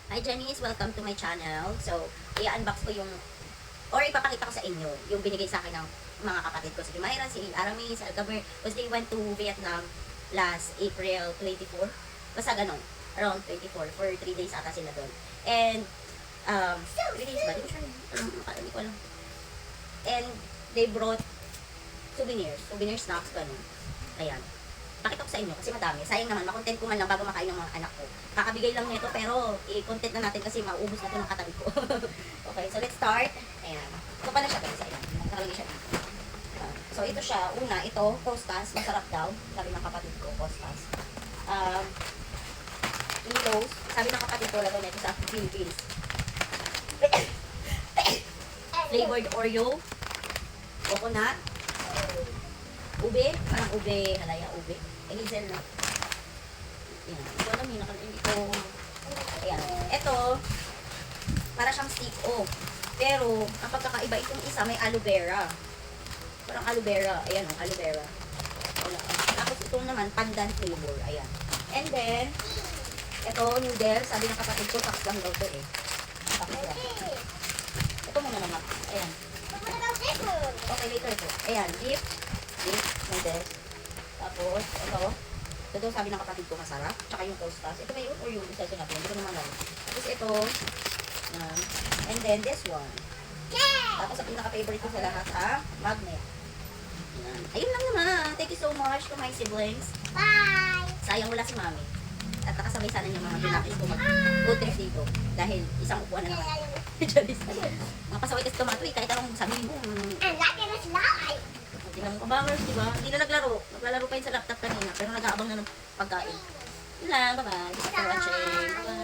Hi Janice, welcome to my channel. So, i-unbox ko yung, or ipapakita ko sa inyo, yung binigay sa akin ng mga kapatid ko. Si Myra, si Arami, si Alcamer, because they went to Vietnam last April 24. Basta ganun, around 24, for 3 days ata sila doon. And, 3 days ba? Di ko sure, hindi ko alam. And, they brought souvenir snacks, ganun. Ayan. Pakita ko sa inyo kasi madami. Sayang naman, makontent ko man lang bago makain ng mga anak ko. Kakabigay lang nito pero i-content na natin kasi mauubos na ito ng katabi ko. Okay, so let's start. Ayan. Ito pala siya guys. Ayan. Nakalagay siya dito. So ito siya. Una, ito, Costas. Masarap daw. Sabi ng kapatid ko, Costas. Milos. Sabi ng kapatid ko, lagay na ito sa Philippines. Flavored Oreo. Coconut. Ube. Parang ube. Halaya, ube. Hazelnut. Yan. Ito alam yun. Hindi ko... Ayan. Ito, para siyang stick. Oh. Pero, ang pagkakaiba itong isa, may aloe vera. Parang aloe vera. Ayan, oh, aloe vera. Wala. Tapos ito naman, pandan flavor. Ayan. And then, ito, noodle. Sabi ng kapatid ko, saks lang daw ito eh. Saks lang. Ito muna naman. Ayan. Okay, later ito. Ayan, beef. Beef, noodles. Tapos, ito sabi ng kapatid ko masarap. Tsaka yung Costas. Ito ba yun or yung isa natin? Hindi ko naman alam. Tapos ito, and then this one. Tapos ang pinaka-favorite ko sa lahat, magnet. Yan. Ayun lang naman. Thank you so much to my siblings. Bye! Sayang wala si mami. At nakasabay sana yung mga binakis ko mag-food trip dito. Dahil isang upuan na naman. Mga pasaway kasi tomato eh. Kahit anong sabihin mo. Ang laki na sila ay! Tingnan mo kabangers, di ba? Hindi na naglaro. Naglalaro pa yun sa laptop kanina. Pero nag-aabang na ng pagkain. Yun lang. Bye-bye. Thanks for watching. Bye-bye.